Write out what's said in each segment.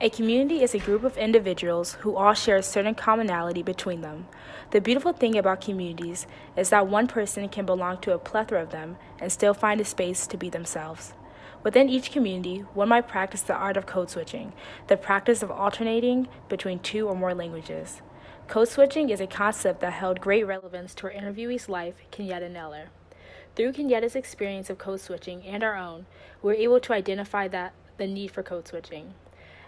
A community is a group of individuals who all share a certain commonality between them. The beautiful thing about communities is that one person can belong to a plethora of them and still find a space to be themselves. Within each community, one might practice the art of code switching, the practice of alternating between two or more languages. Code switching is a concept that held great relevance to our interviewee's life, Kenyatta Neller. Through Kenyatta's experience of code switching and our own, we were able to identify the need for code switching.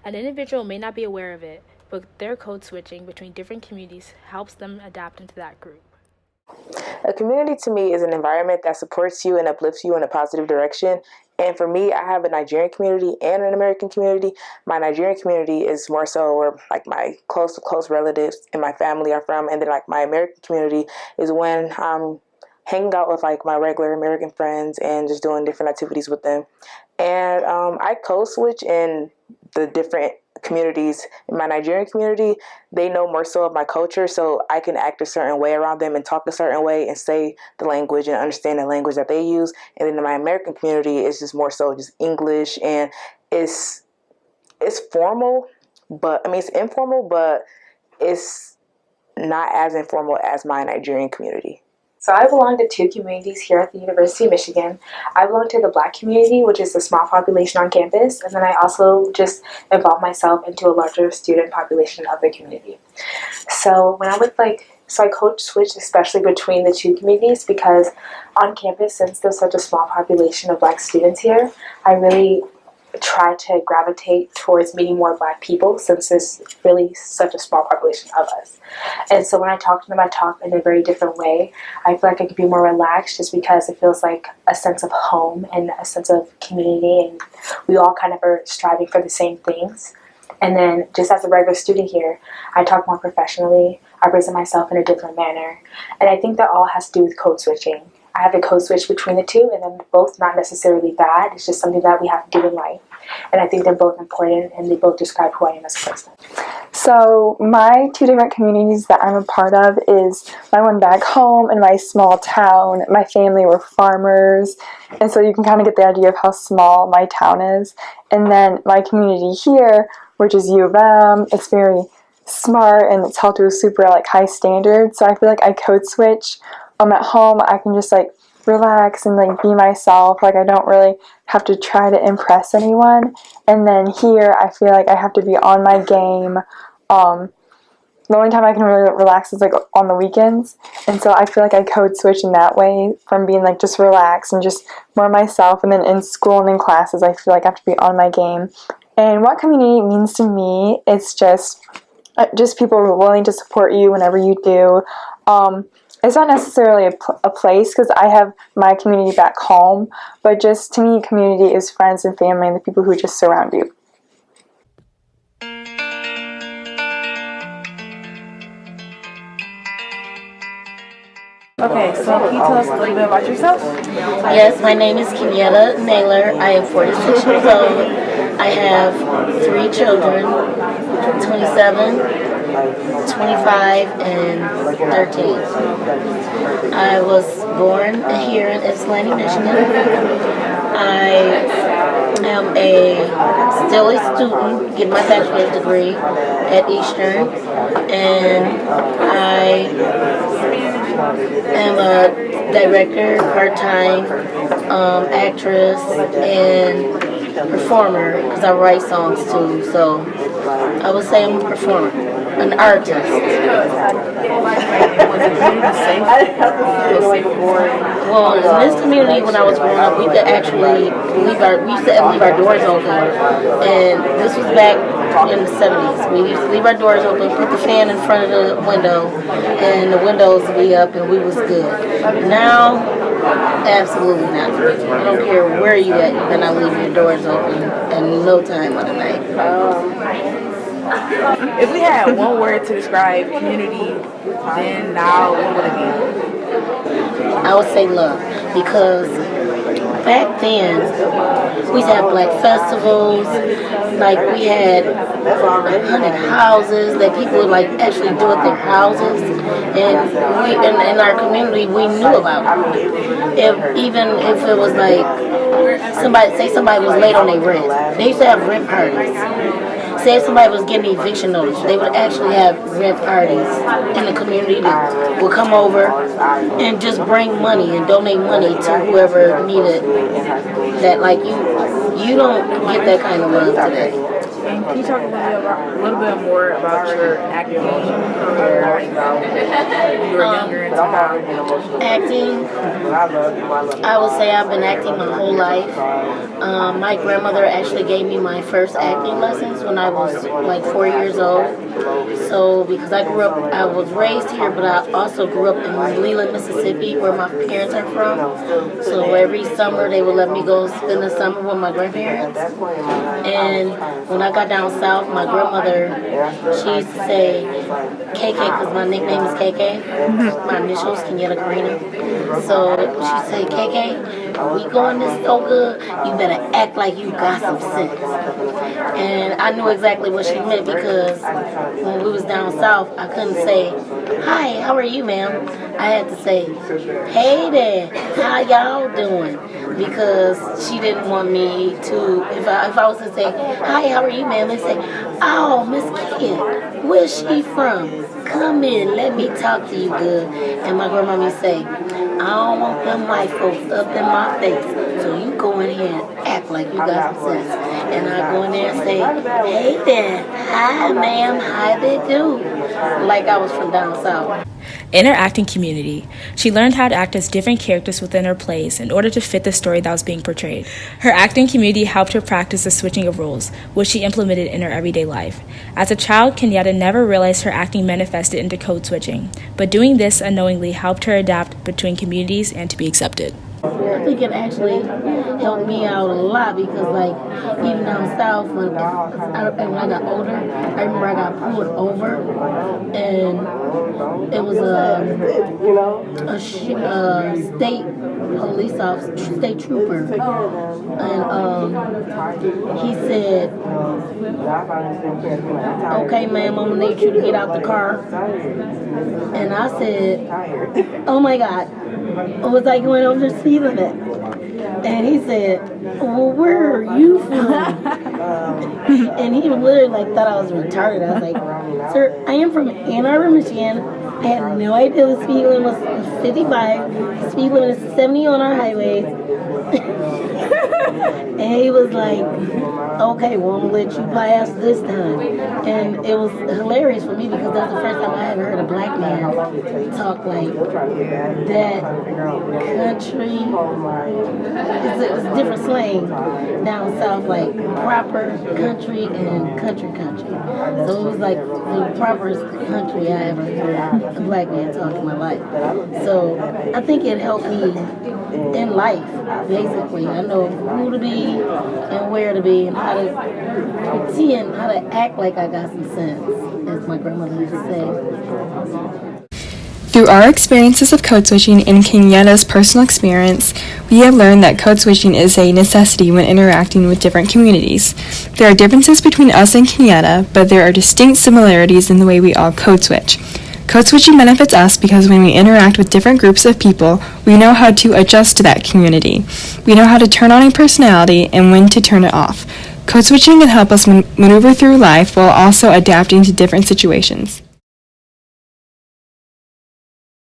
An individual may not be aware of it, but their code switching between different communities helps them adapt into that group. A community to me is an environment that supports you and uplifts you in a positive direction. And for me, I have a Nigerian community and an American community. My Nigerian community is more so where like my close relatives and my family are from. And then like my American community is when I'm hanging out with like my regular American friends and just doing different activities with them. And I code switch in the different communities. In my Nigerian community, they know more so of my culture, so I can act a certain way around them and talk a certain way and say the language and understand the language that they use. And then in my American community, it's just more so just English, and it's formal, but I mean it's informal, but it's not as informal as my Nigerian community. So I belong to two communities here at the University of Michigan. I belong to the Black community, which is a small population on campus, and then I also just involve myself into a larger student population of the community. So when I would I code switch especially between the two communities because on campus, since there's such a small population of Black students here, I really try to gravitate towards meeting more Black people since there's really such a small population of us. And so when I talk to them, I talk in a very different way. I feel like I could be more relaxed just because it feels like a sense of home and a sense of community, and we all kind of are striving for the same things. And then just as a regular student here, I talk more professionally, I present myself in a different manner, and I think that all has to do with code switching. I have to code switch between the two, and they're both not necessarily bad. It's just something that we have to do in life. And I think they're both important, and they both describe who I am as a person. So my two different communities that I'm a part of is my one back home in my small town. My family were farmers, and so you can kind of get the idea of how small my town is. And then my community here, which is U of M, it's very smart and it's held to a super high standard. So I feel like I code switch. At home, I can just relax and be myself. I don't really have to try to impress anyone. And then here, I feel like I have to be on my game. The only time I can really relax is on the weekends. And so I feel like I code switch in that way from being just relaxed and just more myself. And then in school and in classes, I feel like I have to be on my game. And what community means to me, it's just people who are willing to support you whenever you do. It's not necessarily a place because I have my community back home, but just to me, community is friends and family and the people who just surround you. Okay, so can you tell us a little bit about yourself? Yes, my name is Kenyatta Naylor. I am 46 years old. I have 3 children, 27, 25, and 13. I was born here in Ypsilanti, Michigan. I am still a student, getting my bachelor's degree at Eastern, and I am a director, part-time actress, and performer because I write songs too. So I would say I'm a performer, an artist. Well, in this community, when I was growing up, we could actually leave our doors open, and this was back in the 70s. We used to leave our doors open, put the fan in front of the window, and the windows would be up, and we was good. Now, absolutely not. I don't care where you at, you cannot leave your doors open in no time of the night. If we had one word to describe community then, now, what would it be? I would say love, because back then we used to have Black festivals. We had 100 houses that people would actually do at their houses, and we in our community we knew about it. Even if it was somebody was late on their rent, they used to have rent parties. say somebody was getting eviction notice, they would actually have rent parties in the community that would come over and just bring money and donate money to whoever needed that. Like you don't get that kind of love today. And can you talk a little bit more about your acting career when you were younger and somehow? Acting, I would say I've been acting my whole life. My grandmother actually gave me my first acting lessons when I was like 4 years old. So because I was raised here, but I also grew up in Leland, Mississippi, where my parents are from. So every summer they would let me go spend the summer with my grandparents. And when I got down south, my grandmother, she used to say KK, because my nickname is KK. My initials, Kenyatta Karina. So she said, KK, we going this so good, you better act like you got some sense. And I knew exactly what she meant, because when we was down south, I couldn't say, hi, how are you, ma'am? I had to say, hey there, how y'all doing? Because she didn't want me to, if I was to say, hi, how are you, ma'am? They say, oh, Miss Kid, where's she from? Come in, let me talk to you good. And my grandma would say, I don't want them white folks up in my face, so you go in here and act like you got some sense. And I go in there and say, hey there, hi ma'am, how they do? Like I was from down south. In her acting community, she learned how to act as different characters within her plays in order to fit the story that was being portrayed. Her acting community helped her practice the switching of roles, which she implemented in her everyday life. As a child, Kenyatta never realized her acting manifested into code switching, but doing this unknowingly helped her adapt between communities and to be accepted. I think it actually helped me out a lot, because like even down south, when I got older, I remember I got pulled over, and it was a state police officer, state trooper, and he said, okay ma'am, I'm gonna need you to get out the car. And I said, oh my God, I was like going over the speed limit. And he said, well, where are you from? And he literally like thought I was retarded. I was like, sir, I am from Ann Arbor, Michigan. I had no idea the speed limit was 55. The speed limit is 70 on our highways. And he was like, okay, well, I'm going to let you pass this time. And it was hilarious for me, because that's the first time I ever heard a black man talk like that. Country. It's a different slang down south, like proper country and country. So it was like the properest country I ever heard a black man talk in my life. So I think it helped me in life, basically. I know who to be and where to be, and how to pretend, how to act like I got some sense, as my grandmother used to say. Through our experiences of code switching and Kenyatta's personal experience, we have learned that code switching is a necessity when interacting with different communities. There are differences between us and Kenyatta, but there are distinct similarities in the way we all code switch. Code switching benefits us because when we interact with different groups of people, we know how to adjust to that community. We know how to turn on a personality and when to turn it off. Code switching can help us maneuver through life while also adapting to different situations.